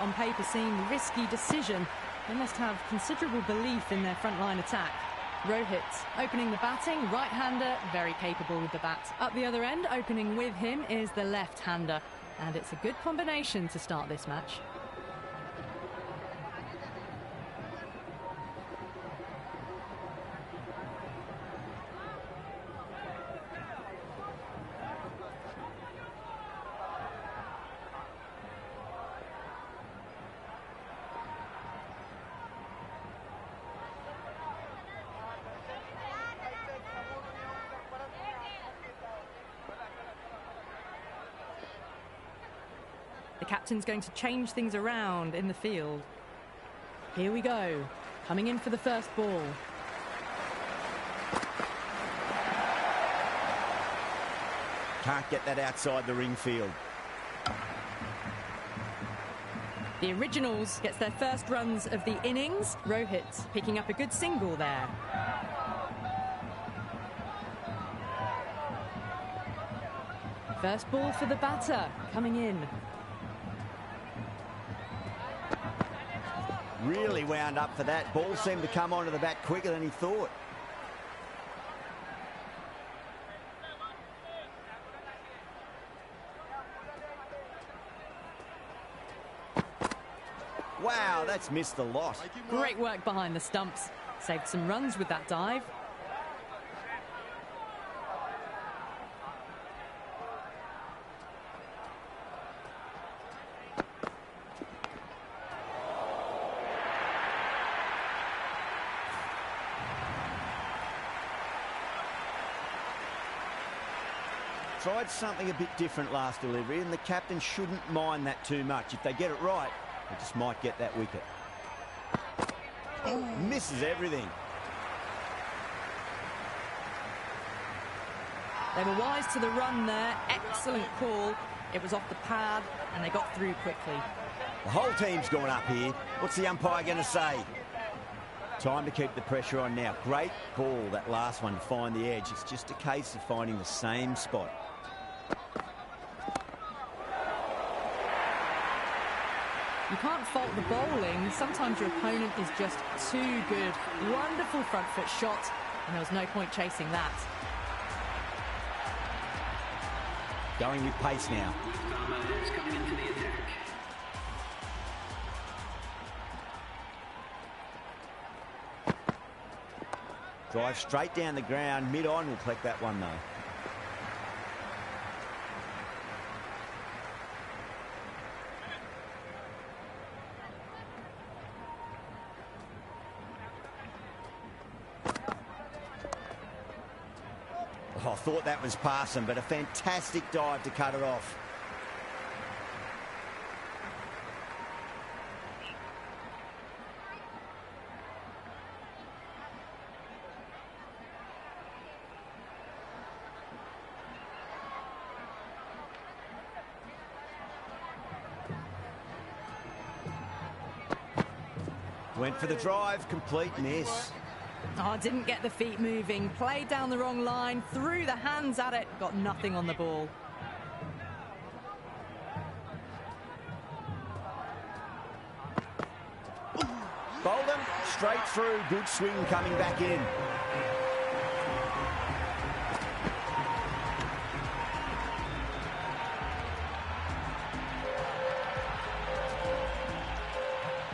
on paper seem risky decision, they must have considerable belief in their frontline attack. Rohit opening the batting, right-hander, very capable with the bat. Up the other end, opening with him, is the left-hander. And it's a good combination to start this match. The captain's going to change things around in the field. Here we go. Coming in for the first ball. Can't get that outside the ring field. The Originals gets their first runs of the innings. Rohit picking up a good single there. First ball for the batter, coming in. Really wound up for that. Ball seemed to come onto the bat quicker than he thought. Wow, that's missed a lot. Great work behind the stumps. Saved some runs with that dive. Tried something a bit different last delivery, and the captain shouldn't mind that too much. If they get it right, they just might get that wicket. Misses everything. They were wise to the run there. Excellent call. It was off the pad, and they got through quickly. The whole team's gone up here. What's the umpire going to say? Time to keep the pressure on now. Great ball, that last one, to find the edge. It's just a case of finding the same spot. You can't fault the bowling. Sometimes your opponent is just too good. Wonderful front foot shot, and there was no point chasing that. Going with pace now. Drive straight down the ground. Mid-on will collect that one, though. Oh, I thought that was passing, but a fantastic dive to cut it off. Went for the drive, complete miss. Oh, didn't get the feet moving. Played down the wrong line, threw the hands at it, got nothing on the ball. Bowled him straight through. Good swing coming back in.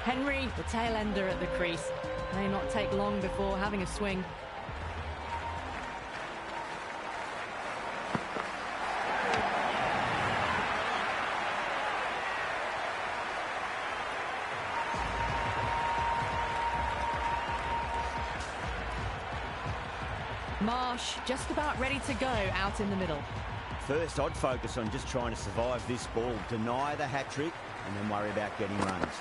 Henry, the tail ender at the crease. May not take long before having a swing. Marsh just about ready to go out in the middle. First, I'd focus on just trying to survive this ball, deny the hat-trick, and then worry about getting runs.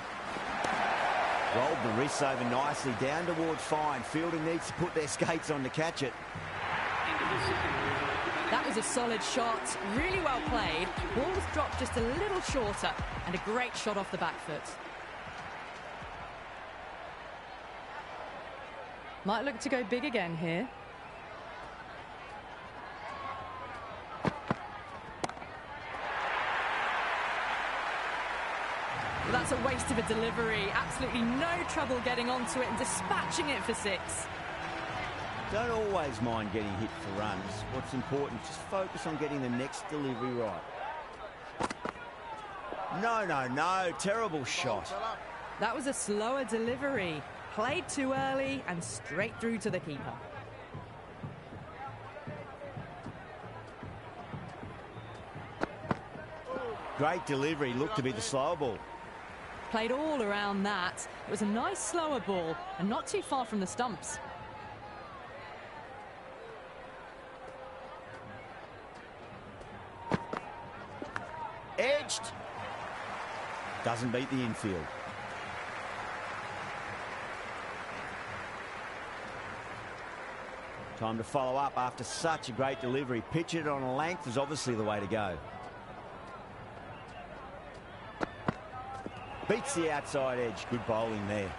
Rolled the wrists over nicely, down towards fine. Fielding needs to put their skates on to catch it. That was a solid shot, really well played. Ball was dropped just a little shorter, and a great shot off the back foot. Might look to go big again here. Well, that's a waste of a delivery. Absolutely no trouble getting onto it and dispatching it for 6. Don't always mind getting hit for runs. What's important, just focus on getting the next delivery right. No. Terrible shot. That was a slower delivery. Played too early and straight through to the keeper. Great delivery. Looked to be the slower ball. Played all around that. It was a nice slower ball and not too far from the stumps. Edged. Doesn't beat the infield. Time to follow up after such a great delivery. Pitch it on a length is obviously the way to go. Beats the outside edge. Good bowling there.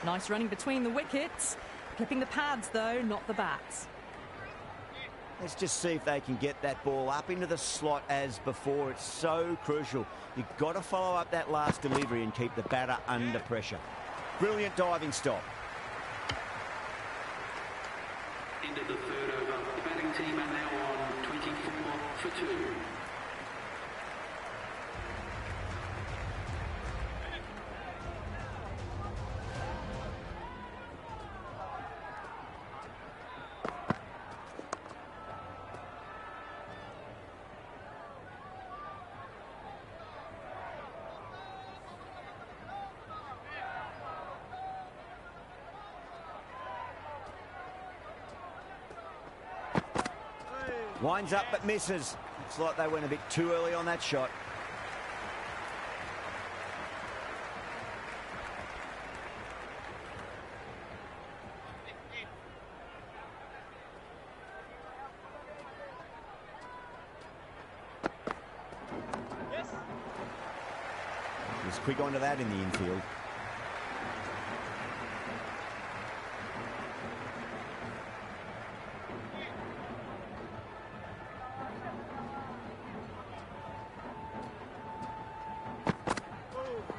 Nice running between the wickets. Clipping the pads though, not the bats. Let's just see if they can get that ball up into the slot as before. It's so crucial. You've got to follow up that last delivery and keep the batter under pressure. Brilliant diving stop. End of the third over. The batting team are now on 24 for 2. Winds up but misses. Looks like they went a bit too early on that shot. He was quick onto that in the infield.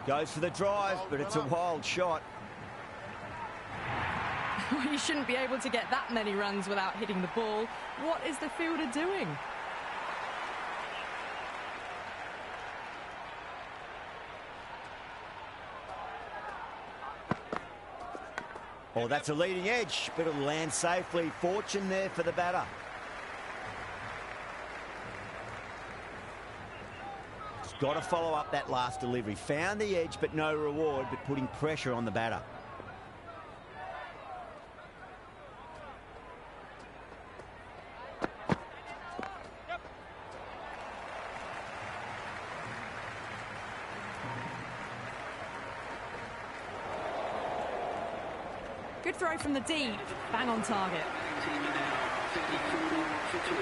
Goes for the drive, but it's a wild shot. You shouldn't be able to get that many runs without hitting the ball. What is the fielder doing? Oh, that's a leading edge, but it'll land safely. Fortune there for the batter. Got to follow up that last delivery. Found the edge, but no reward, but putting pressure on the batter. Good throw from the deep. Bang on target. Team are now 54 for 2.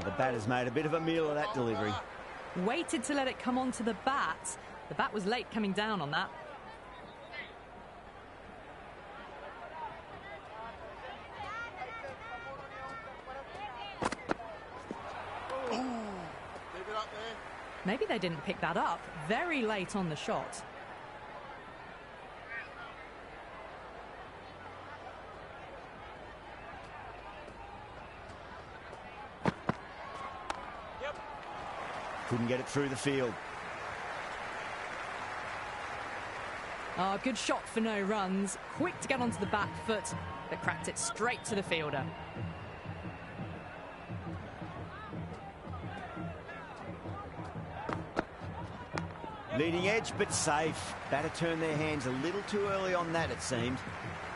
The batter's made a bit of a meal of that delivery. Waited to let it come onto the bat. The bat was late coming down on that. Maybe they didn't pick that up. Very late on the shot. Couldn't get it through the field. Oh, good shot for no runs. Quick to get onto the back foot, but cracked it straight to the fielder. Leading edge, but safe. Batter turned their hands a little too early on that, it seemed.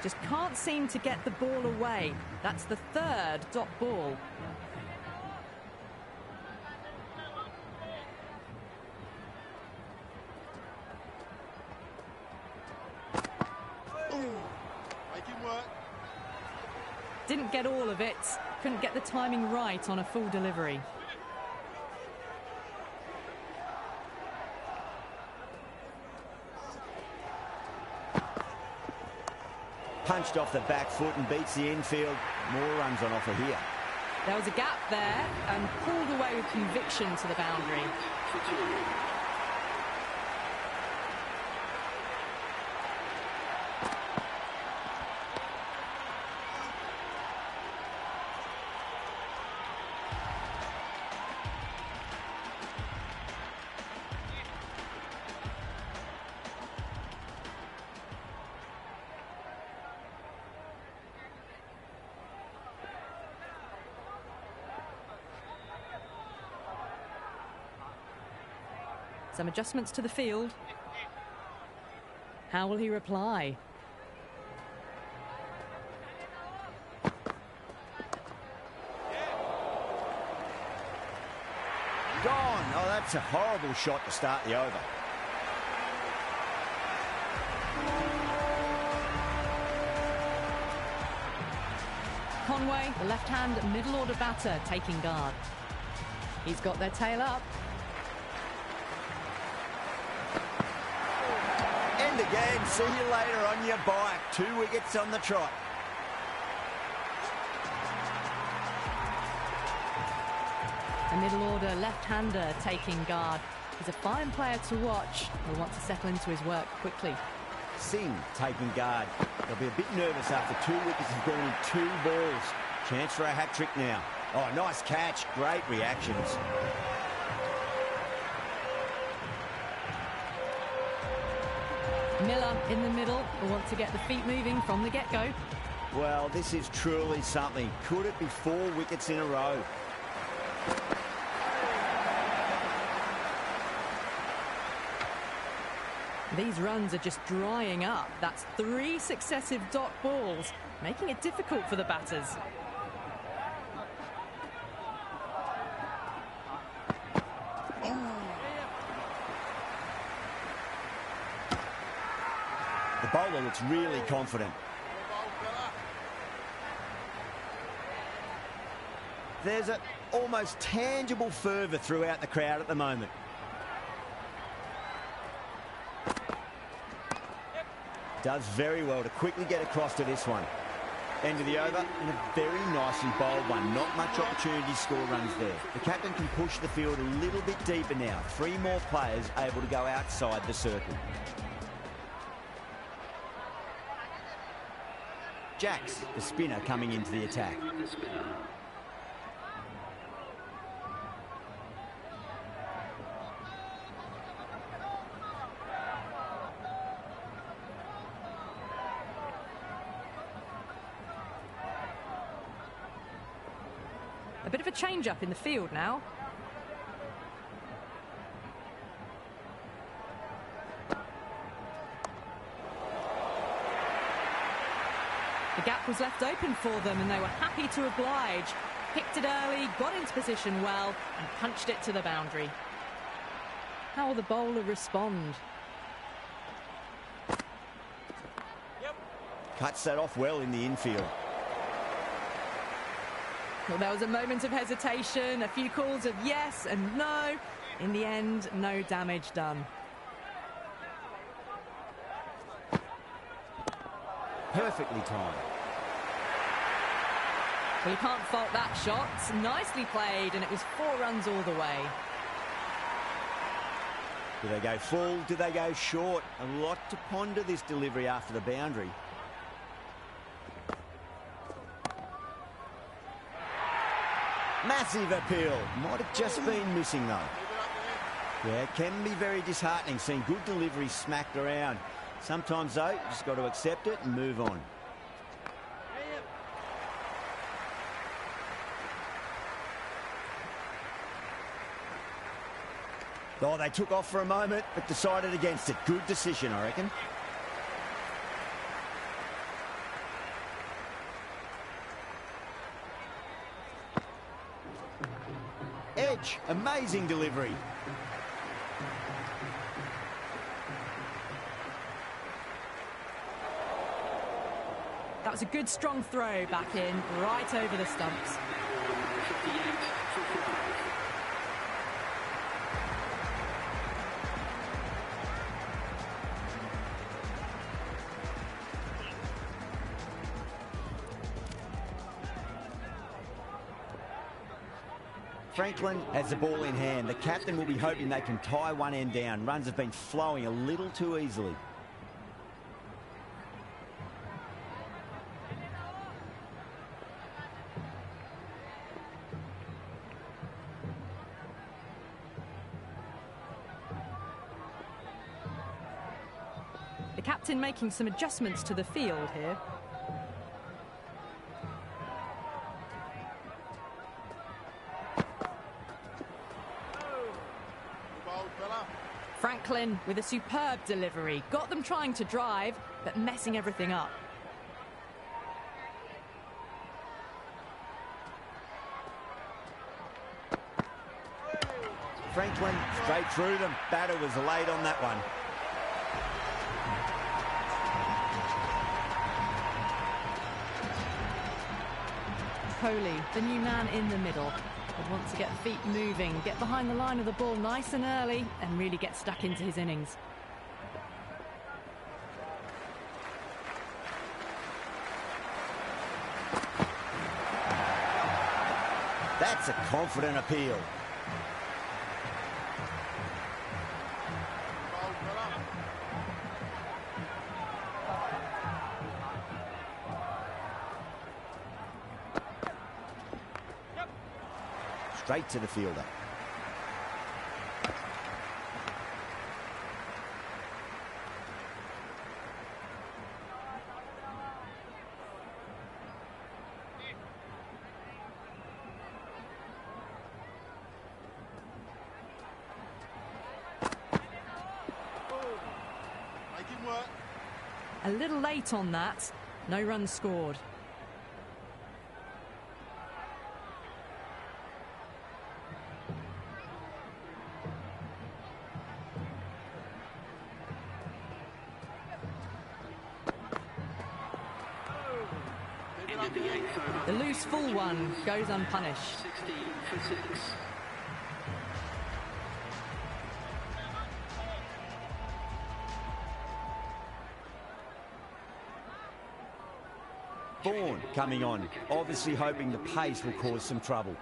Just can't seem to get the ball away. That's the third dot ball. Didn't get all of it. Couldn't get the timing right on a full delivery. punched off the back foot and beats the infield. More runs on offer here. There was a gap there and pulled away with conviction to the boundary. For 2. Some adjustments to the field. How will he reply? Gone. Oh, that's a horrible shot to start the over. Conway, the left-hand middle-order batter, taking guard. He's got their tail up. End again. See you later on your bike. 2 wickets on the trot. A middle-order left-hander taking guard. He's a fine player to watch. He'll want to settle into his work quickly. Singh taking guard. They'll be a bit nervous after 2 wickets have gone in 2 balls. Chance for a hat-trick now. Oh, nice catch. Great reactions. Miller in the middle will want to get the feet moving from the get-go. Well, this is truly something. Could it be 4 wickets in a row? These runs are just drying up. That's 3 successive dot balls, making it difficult for the batters. The bowler looks really confident. There's an almost tangible fervour throughout the crowd at the moment. Does very well to quickly get across to this one. End of the over, and a very nicely bowled one. Not much opportunity to score runs there. The captain can push the field a little bit deeper now. 3 more players able to go outside the circle. Jacks, the spinner, coming into the attack. The spinner. A bit of a change-up in the field now. The gap was left open for them and they were happy to oblige. Picked it early, got into position well and punched it to the boundary. How will the bowler respond? Cuts that off well in the infield. Well, there was a moment of hesitation, a few calls of yes and no. In the end, no damage done. Perfectly timed. Well, you can't fault that shot. Nicely played, and it was 4 runs all the way. Do they go full? Do they go short? A lot to ponder this delivery after the boundary. Massive appeal. Might have just been missing, though. Yeah, it can be very disheartening seeing good delivery smacked around. Sometimes, though, you just got to accept it and move on. Oh, they took off for a moment, but decided against it. Good decision, I reckon. Edge, amazing delivery. That was a good strong throw back in, right over the stumps. 58 for 5. Franklin has the ball in hand. The captain will be hoping they can tie one end down. Runs have been flowing a little too easily. The captain making some adjustments to the field here. Franklin with a superb delivery. Got them trying to drive, but messing everything up. Franklin straight through them. Batter was late on that one. Kohli, the new man in the middle, would want to get the feet moving, get behind the line of the ball nice and early, and really get stuck into his innings. That's a confident appeal. Straight to the fielder. A little late on that. No runs scored. The loose full one goes unpunished. 60 for 6. Bourne coming on, obviously hoping the pace will cause some trouble.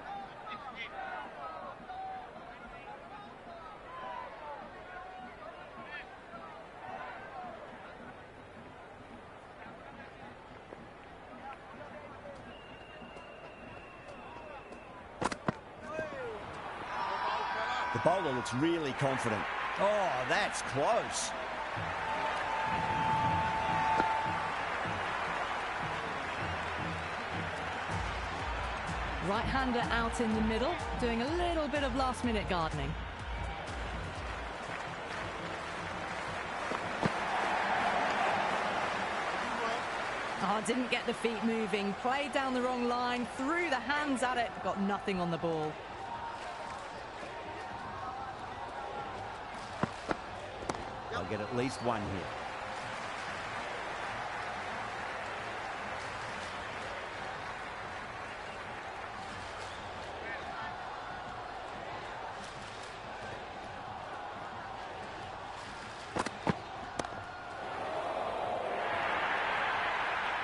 The bowler looks really confident. Oh, that's close. Right-hander out in the middle, doing a little bit of last-minute gardening. Oh, didn't get the feet moving, played down the wrong line, threw the hands at it, got nothing on the ball. They'll get at least one here.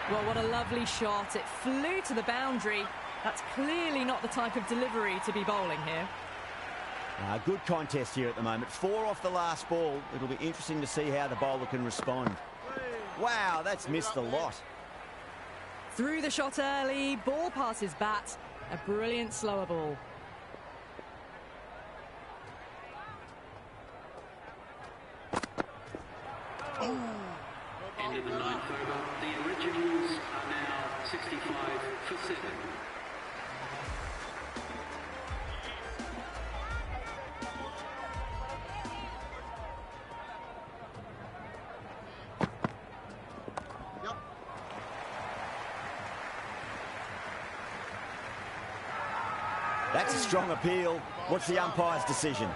Well, what a lovely shot. It flew to the boundary. That's clearly not the type of delivery to be bowling here. Good contest here at the moment. 4 off the last ball. It'll be interesting to see how the bowler can respond. Wow, that's missed a lot. Threw the shot early, ball past his bat. A brilliant slower ball. End of the 9th over. The originals are now 65 for 7. That's a strong appeal. What's the umpire's decision?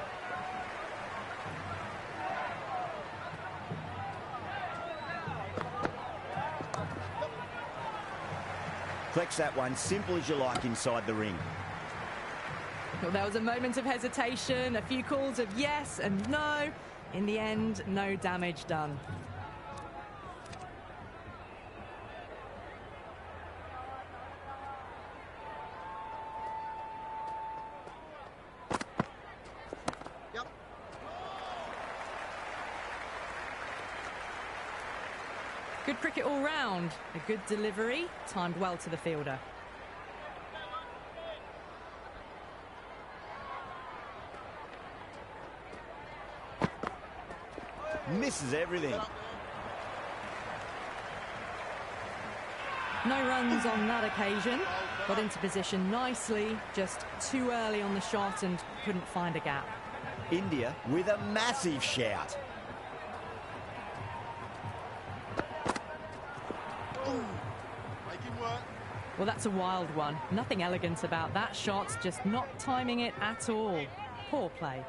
Collects that one, simple as you like inside the ring. Well, there was a moment of hesitation, a few calls of yes and no. In the end, no damage done. Good cricket all round. A good delivery, timed well to the fielder. Misses everything. No runs on that occasion. Got into position nicely, just too early on the shot and couldn't find a gap. India with a massive shout. Well, that's a wild one. Nothing elegant about that shot, just not timing it at all. Poor play.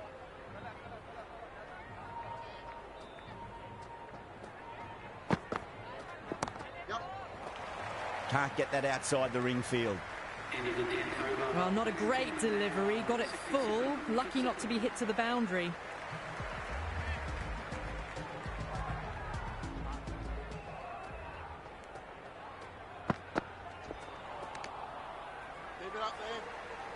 Can't get that outside the ring field. Well, not a great delivery. Got it full. Lucky not to be hit to the boundary.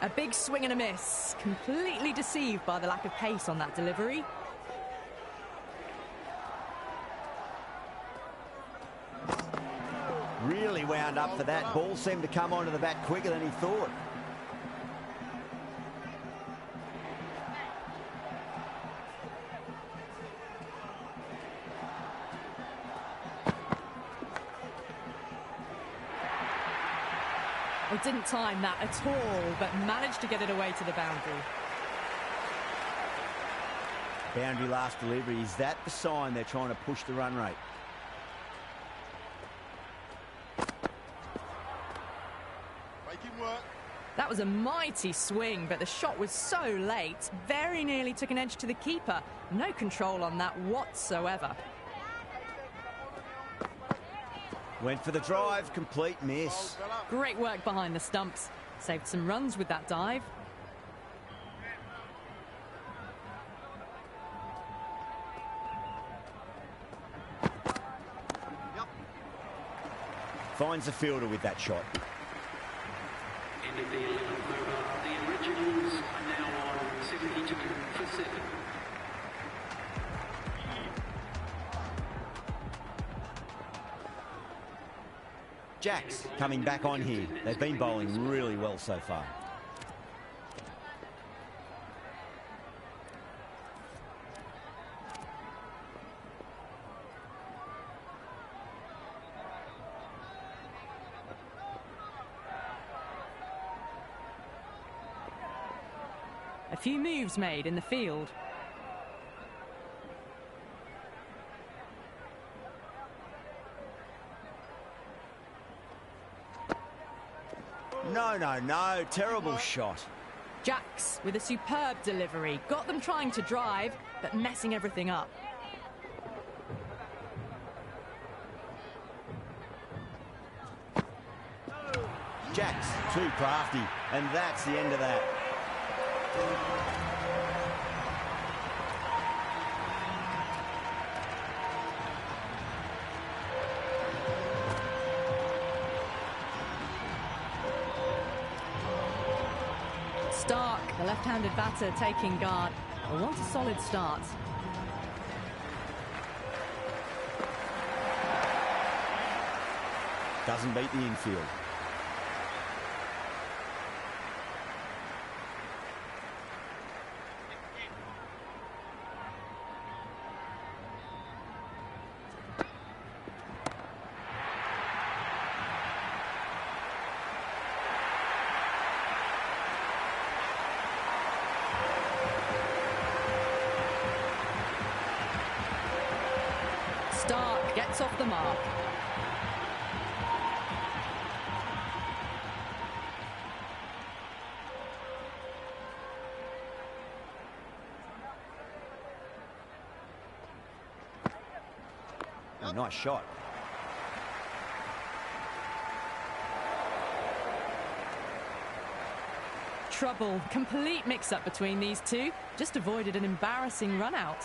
A big swing and a miss. Completely deceived by the lack of pace on that delivery. Really wound up for that. Ball seemed to come onto the bat quicker than he thought. It didn't time that at all, but managed to get it away to the boundary. Boundary last delivery. Is that the sign they're trying to push the run rate? That was a mighty swing, but the shot was so late. Very nearly took an edge to the keeper. No control on that whatsoever. Went for the drive, complete miss. Great work behind the stumps. Saved some runs with that dive. Finds the fielder with that shot. End of the 11th over. The Originals are now on 72 for 7. Jacks coming back on here. They've been bowling really well so far. A few moves made in the field. No. Terrible shot. Jacks with a superb delivery. Got them trying to drive, but messing everything up. Jacks too crafty, and that's the end of that. Stark, the left-handed batter, taking guard. They want a solid start. Doesn't beat the infield. Stark gets off the mark. Oh, nice shot. Trouble. Complete mix-up between these two. Just avoided an embarrassing run-out.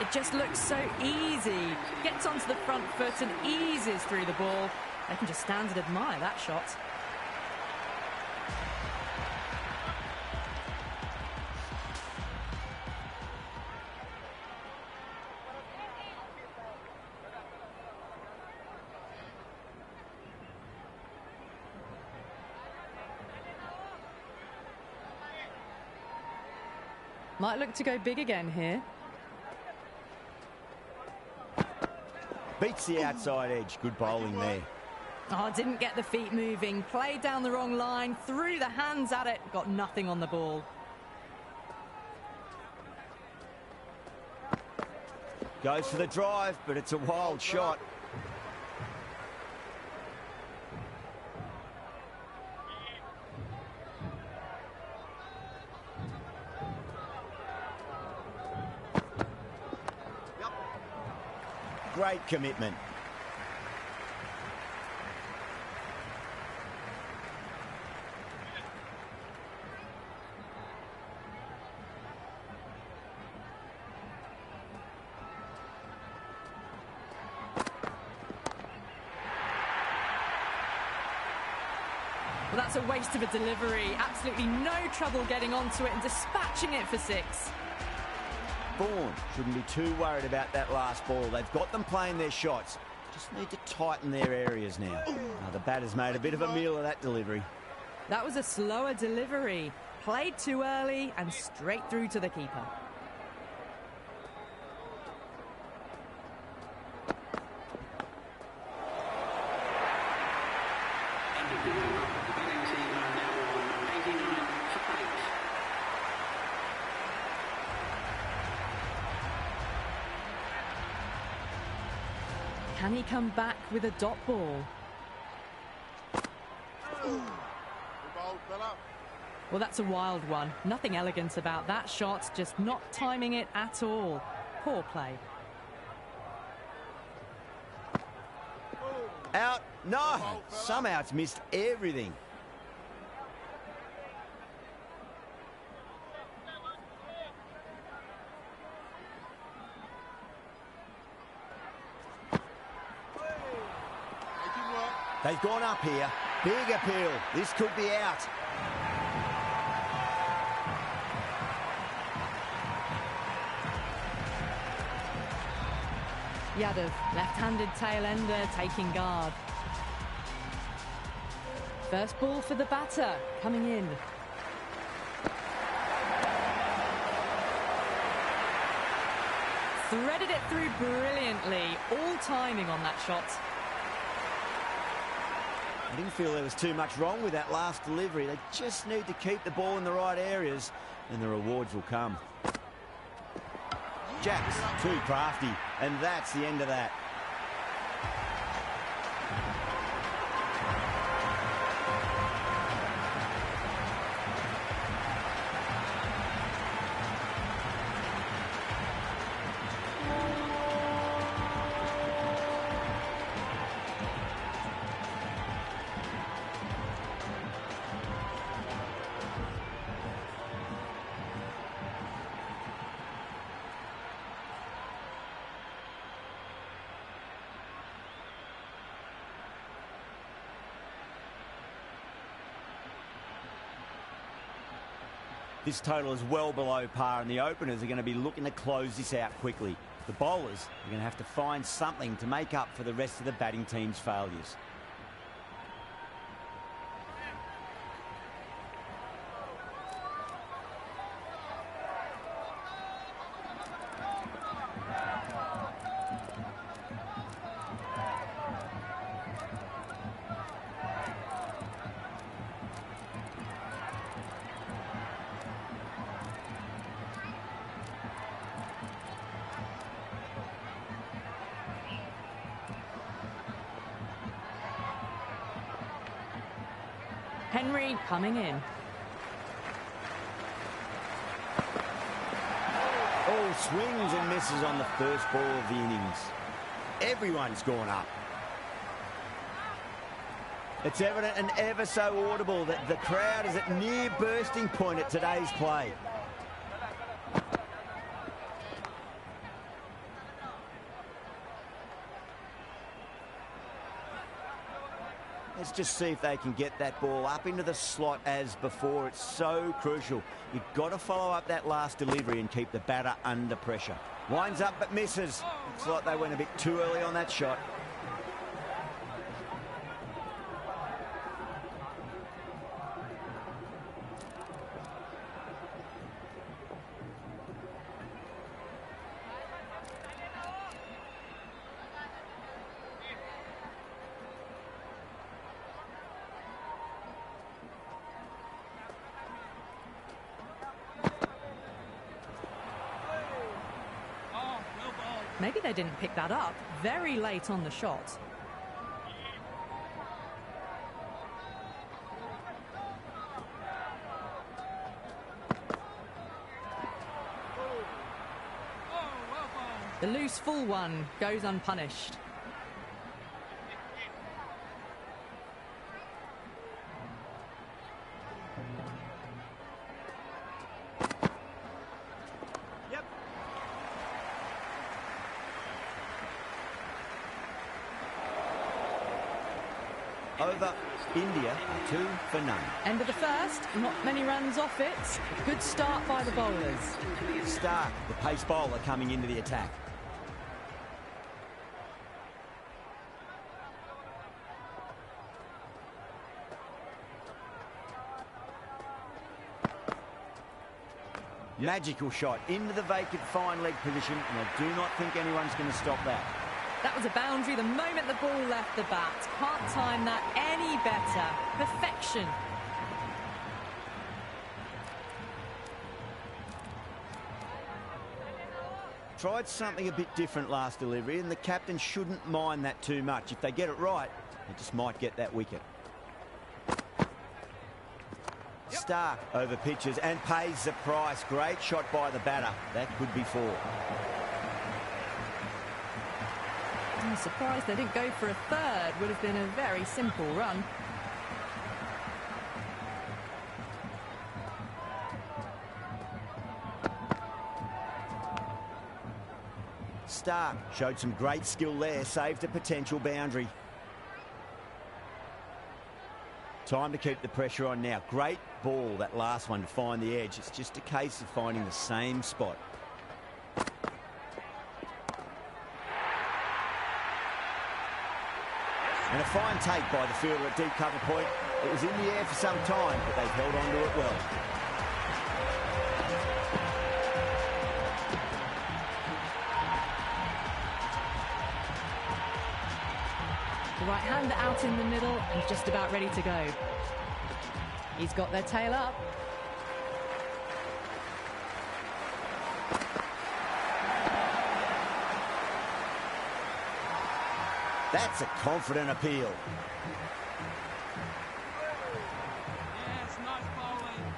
It just looks so easy. Gets onto the front foot and eases through the ball. They can just stand and admire that shot. Might look to go big again here. Beats the outside edge. Good bowling there. Oh, didn't get the feet moving. Played down the wrong line. Threw the hands at it. Got nothing on the ball. Goes for the drive, but it's a wild shot. Great commitment. Well, that's a waste of a delivery. Absolutely no trouble getting onto it and dispatching it for 6. Vaughan shouldn't be too worried about that last ball. They've got them playing their shots. Just need to tighten their areas now. The batter's made a bit of a meal of that delivery. That was a slower delivery. Played too early and straight through to the keeper. Can he come back with a dot ball? Well, that's a wild one. Nothing elegant about that shot, just not timing it at all. Poor play. Out. No. Somehow it's missed everything. They've gone up here. Big appeal. This could be out. Yadav, left-handed tail-ender, taking guard. First ball for the batter, coming in. Threaded it through brilliantly. All timing on that shot. I didn't feel there was too much wrong with that last delivery. They just need to keep the ball in the right areas and the rewards will come. Jack's too crafty, and that's the end of that. This total is well below par, and the openers are going to be looking to close this out quickly. The bowlers are going to have to find something to make up for the rest of the batting team's failures. Henry coming in. All swings and misses on the first ball of the innings. Everyone's gone up. It's evident and ever so audible that the crowd is at near bursting point at today's play. Let's just see if they can get that ball up into the slot as before. It's so crucial. You've got to follow up that last delivery and keep the batter under pressure. Winds up but misses. Looks like they went a bit too early on that shot. Maybe they didn't pick that up very late on the shot. The loose full one goes unpunished. Over India, 2 for none. End of the first, not many runs off it. Good start by the bowlers. Stark, the pace bowler, coming into the attack. Magical shot into the vacant fine leg position, and I do not think anyone's going to stop that. That was a boundary the moment the ball left the bat. Can't time that any better. Perfection. Tried something a bit different last delivery, and the captain shouldn't mind that too much. If they get it right, they just might get that wicket. Stark over pitches and pays the price. Great shot by the batter. That could be 4. I'm surprised they didn't go for a third. Would have been a very simple run. Stark showed some great skill there, saved a potential boundary. Time to keep the pressure on now. Great ball, that last one, to find the edge. It's just a case of finding the same spot. And a fine take by the fielder at deep cover point. It was in the air for some time, but they've held on to it well. The right-hander out in the middle and just about ready to go. He's got their tail up. That's a confident appeal. Yes, nice bowling.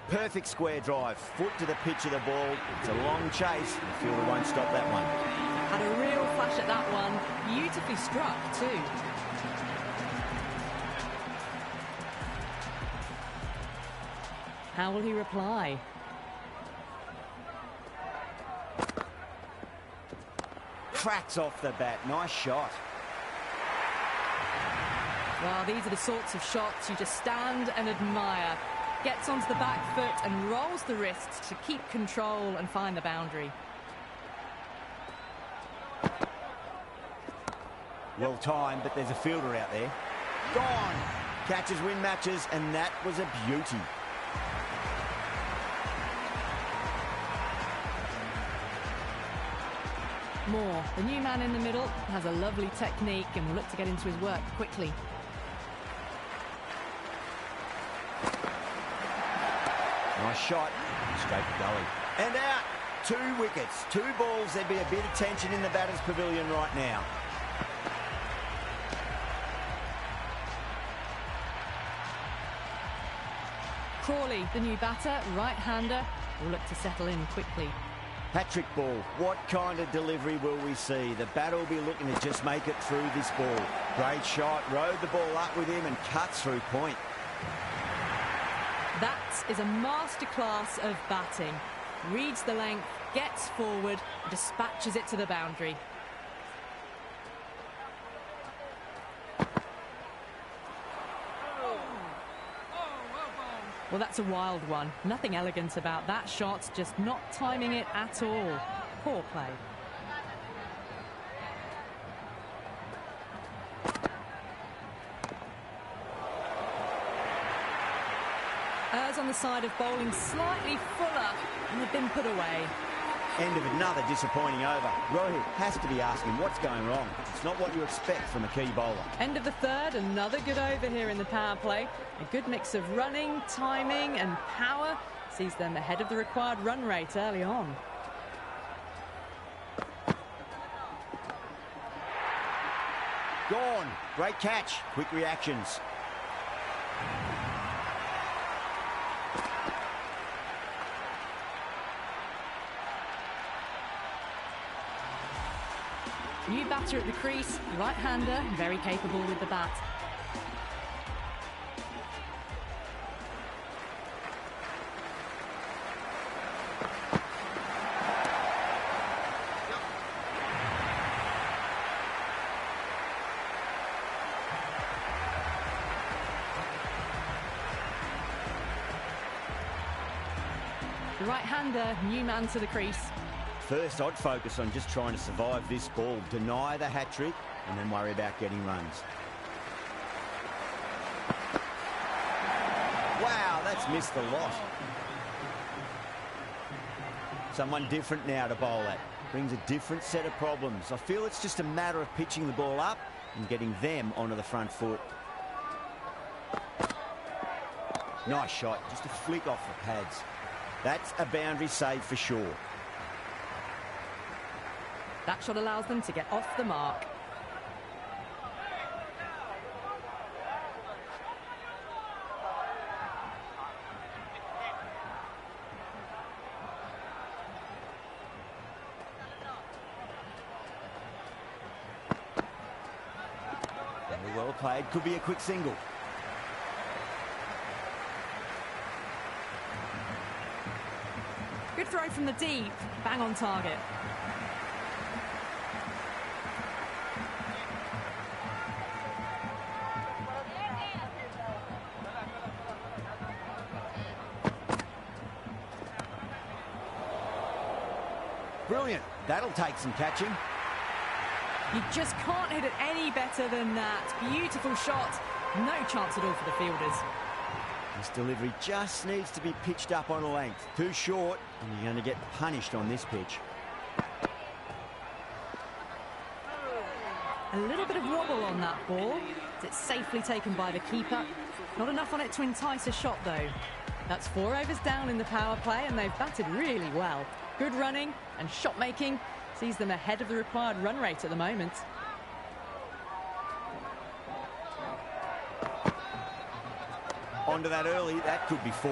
Perfect square drive. Foot to the pitch of the ball. It's a long chase. The fielder won't stop that one. Had a real flash at that one. Beautifully struck too. How will he reply? Cracks off the bat. Nice shot. Well, these are the sorts of shots you just stand and admire. Gets onto the back foot and rolls the wrists to keep control and find the boundary. Well timed, but there's a fielder out there. Gone. Catches win matches, and that was a beauty. Moore, the new man in the middle, has a lovely technique and will look to get into his work quickly. Nice shot. Straight gully. And out. 2 wickets. 2 balls. There'd be a bit of tension in the batter's pavilion right now. Crawley, the new batter, right-hander, will look to settle in quickly. Patrick ball. What kind of delivery will we see? The batter will be looking to just make it through this ball. Great shot. Rode the ball up with him and cuts through point. That is a masterclass of batting. Reads the length, gets forward, dispatches it to the boundary. Well, that's a wild one. Nothing elegant about that shot, just not timing it at all. Poor play. Errs on the side of bowling slightly fuller, and they've been put away. End of another disappointing over. Rohit has to be asking what's going wrong. It's not what you expect from a key bowler. End of the third, another good over here in the power play. A good mix of running, timing and power sees them ahead of the required run rate early on. Gone. Great catch. Quick reactions. New batter at the crease, right-hander, very capable with the bat. The right-hander, new man to the crease. First, I'd focus on just trying to survive this ball, deny the hat-trick, and then worry about getting runs. Wow, that's missed the lot. Someone different now to bowl at. Brings a different set of problems. I feel it's just a matter of pitching the ball up and getting them onto the front foot. Nice shot, just a flick off the pads. That's a boundary save for sure. That shot allows them to get off the mark. Very well played, could be a quick single. Good throw from the deep, bang on target. Brilliant. That'll take some catching. You just can't hit it any better than that. Beautiful shot. No chance at all for the fielders. This delivery just needs to be pitched up on a length. Too short, and you're going to get punished on this pitch. A little bit of wobble on that ball. It's safely taken by the keeper. Not enough on it to entice a shot, though. That's 4 overs down in the power play, and they've batted really well. Good running and shot making sees them ahead of the required run rate at the moment. Onto that early, that could be 4.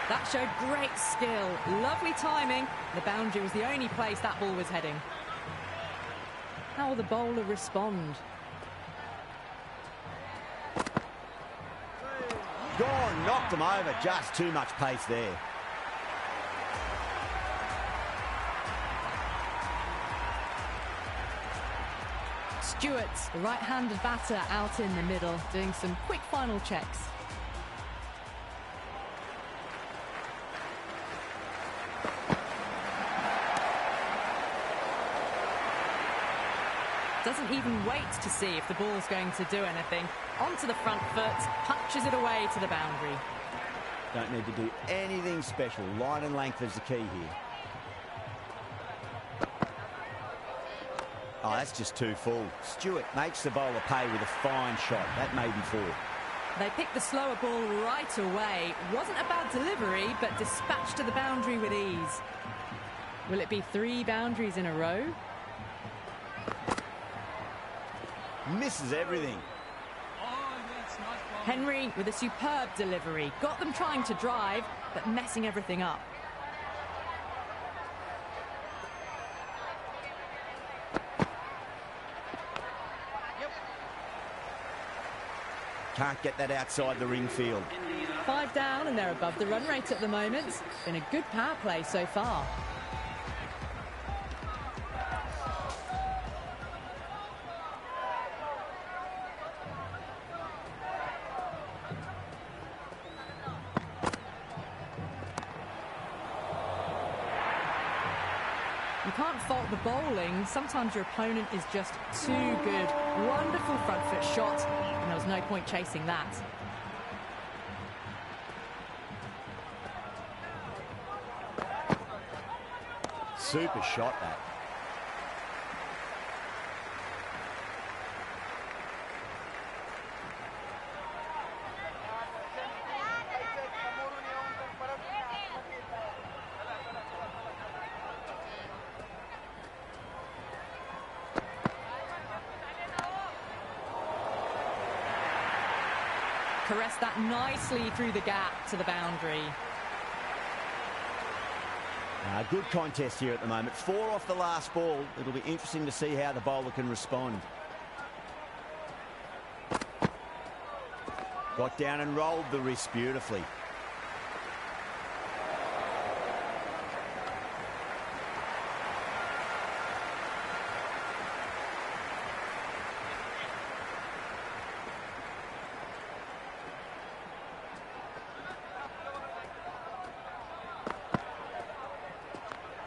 That showed great skill, lovely timing. The boundary was the only place that ball was heading. How will the bowler respond? Gone, knocked them over, just too much pace there. Stewart, the right-handed batter, out in the middle, doing some quick final checks. Doesn't even wait to see if the ball's going to do anything. Onto the front foot, punches it away to the boundary. Don't need to do anything special. Line and length is the key here. Oh, that's just too full. Stewart makes the bowler pay with a fine shot. That may be 4. They picked the slower ball right away. Wasn't a bad delivery, but dispatched to the boundary with ease. Will it be 3 boundaries in a row? Misses everything. Henry with a superb delivery. Got them trying to drive, but messing everything up. Can't get that outside the ring field. 5 down and they're above the run rate at the moment. Been a good power play so far. You can't fault the bowling. Sometimes your opponent is just too good. Wonderful front foot shot, and there was no point chasing that. super shot, that. Caressed that nicely through the gap to the boundary. Good contest here at the moment. 4 off the last ball. It'll be interesting to see how the bowler can respond. Got down and rolled the wrist beautifully.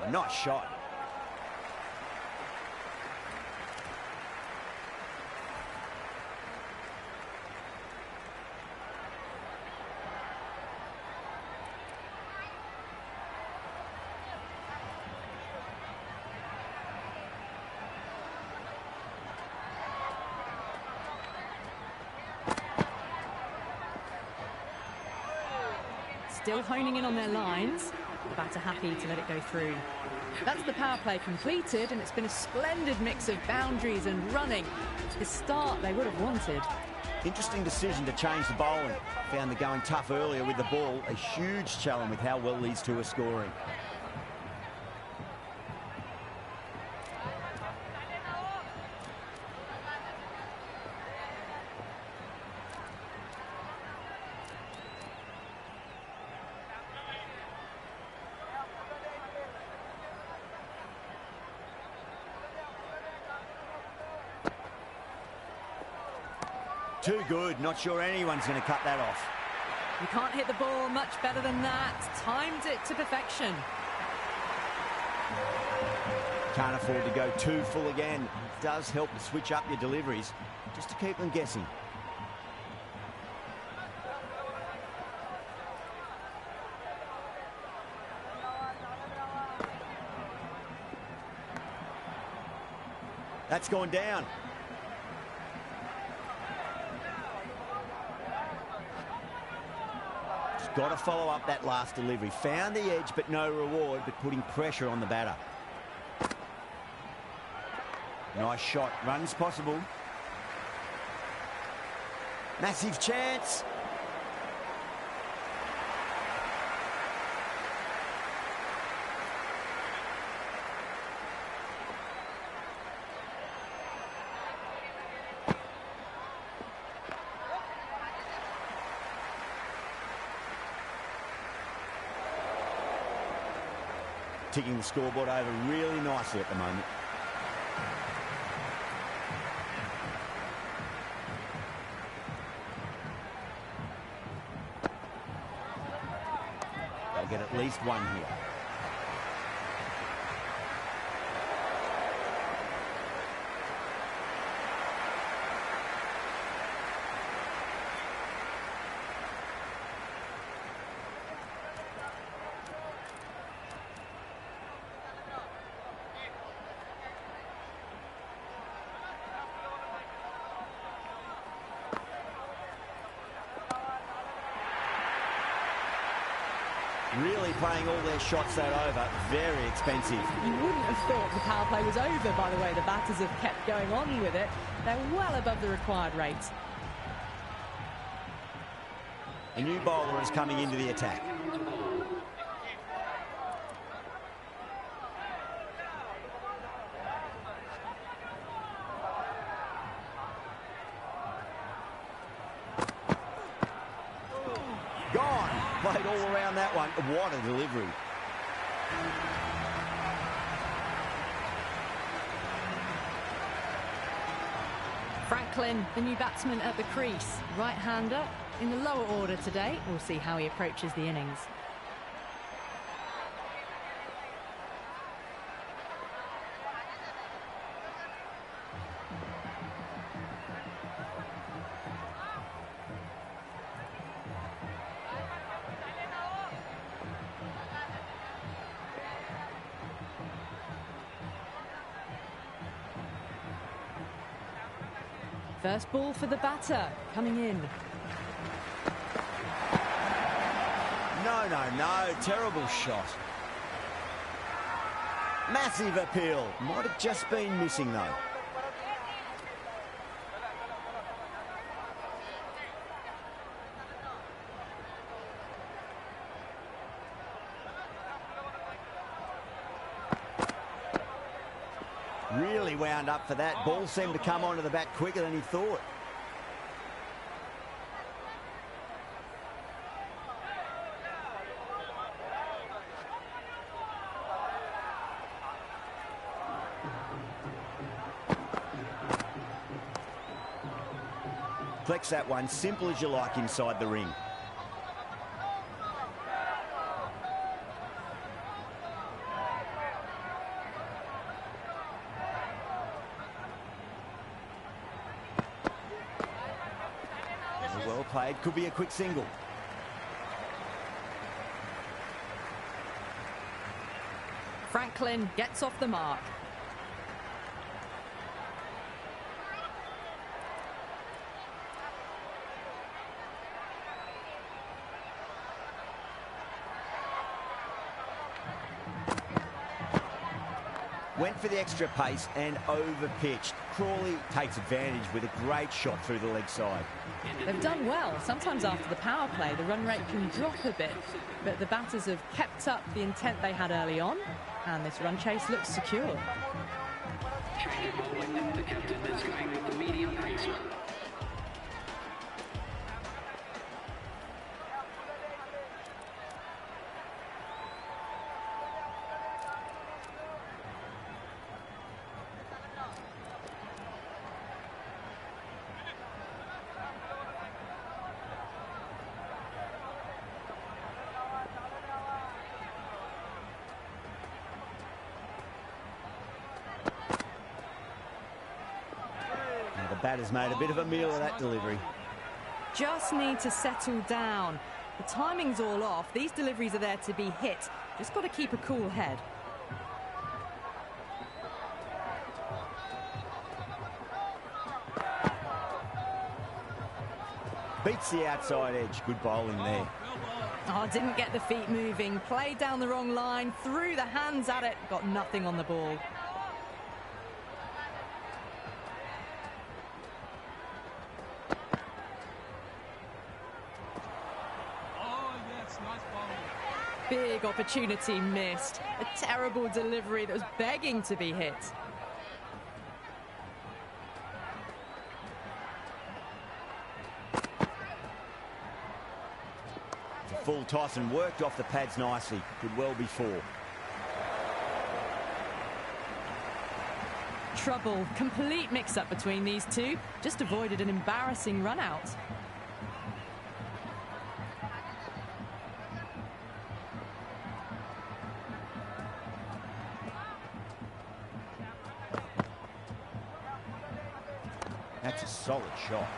A nice shot. Still honing in on their lines. The batter happy to let it go through. That's the power play completed, and it's been a splendid mix of boundaries and running. The start they would have wanted. Interesting decision to change the bowling. Found the going tough earlier with the ball. A huge challenge with how well these two are scoring. Too good. Not sure anyone's going to cut that off. You can't hit the ball much better than that. Timed it to perfection. Can't afford to go too full again. It does help to switch up your deliveries just to keep them guessing. That's gone down. Got to follow up that last delivery. Found the edge, but no reward, but putting pressure on the batter. Nice shot. Runs possible. Massive chance. Ticking the scoreboard over really nicely at the moment. They'll get at least one here. Really playing all their shots that over. Very expensive. You wouldn't have thought the power play was over by the way the batters have kept going on with it. They're well above the required rate. A new bowler is coming into the attack. Gone. Played all around that one. What a delivery. Franklin, the new batsman at the crease. Right-hander in the lower order today. We'll see how he approaches the innings. First ball for the batter, coming in. No, terrible shot. Massive appeal. Might have just been missing though. Really wound up for that. Ball seemed to come onto the bat quicker than he thought. Flex that one, simple as you like inside the ring. Well played, could be a quick single. Franklin gets off the mark. Went for the extra pace and over-pitched. Crawley takes advantage with a great shot through the leg side. They've done well. Sometimes after the power play, the run rate can drop a bit, but the batters have kept up the intent they had early on, and this run chase looks secure. Change of bowling. The captain is going with the medium pacer. The batter's made a bit of a meal of that delivery. Just need to settle down. The timing's all off. These deliveries are there to be hit. Just got to keep a cool head. Beats the outside edge. Good bowling there. Oh, didn't get the feet moving. Played down the wrong line. Threw the hands at it. Got nothing on the ball. Big opportunity missed. A terrible delivery that was begging to be hit. The full toss and worked off the pads nicely. Could well be four. Trouble. Complete mix-up between these two. Just avoided an embarrassing run-out. That's a solid shot.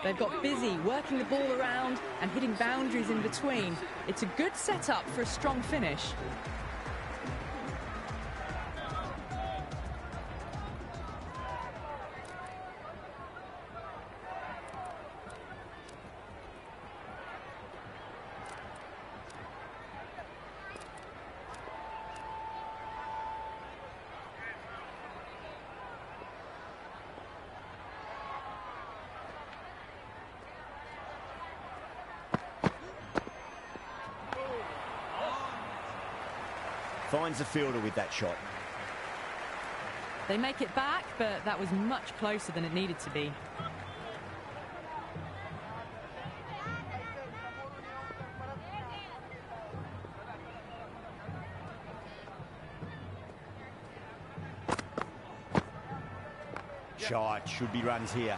They've got busy working the ball around and hitting boundaries in between. It's a good setup for a strong finish. Finds the fielder with that shot. They make it back, but that was much closer than it needed to be. shot. Should be runs here.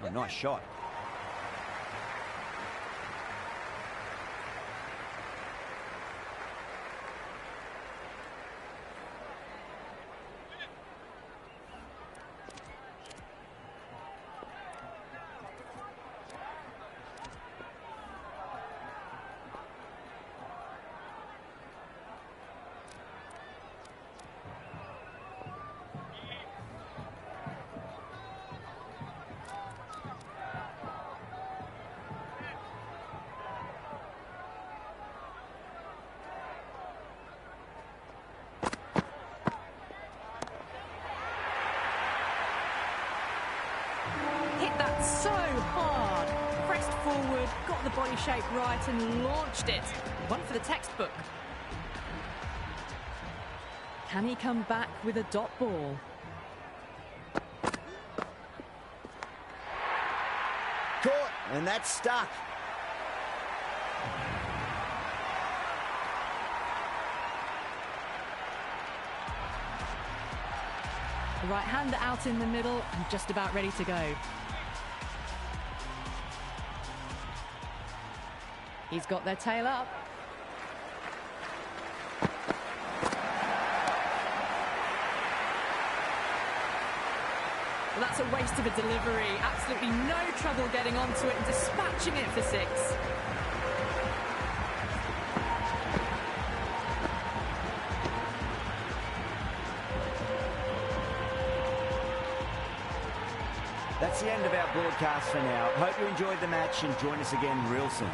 Oh, nice shot. Hit that so hard. Pressed forward, got the body shape right and launched it. One for the textbook. Can he come back with a dot ball? Caught, and that's stuck. The right hander out in the middle and just about ready to go. He's got their tail up. Well, that's a waste of a delivery. Absolutely no trouble getting onto it and dispatching it for 6. That's the end of our broadcast for now. Hope you enjoyed the match and join us again real soon.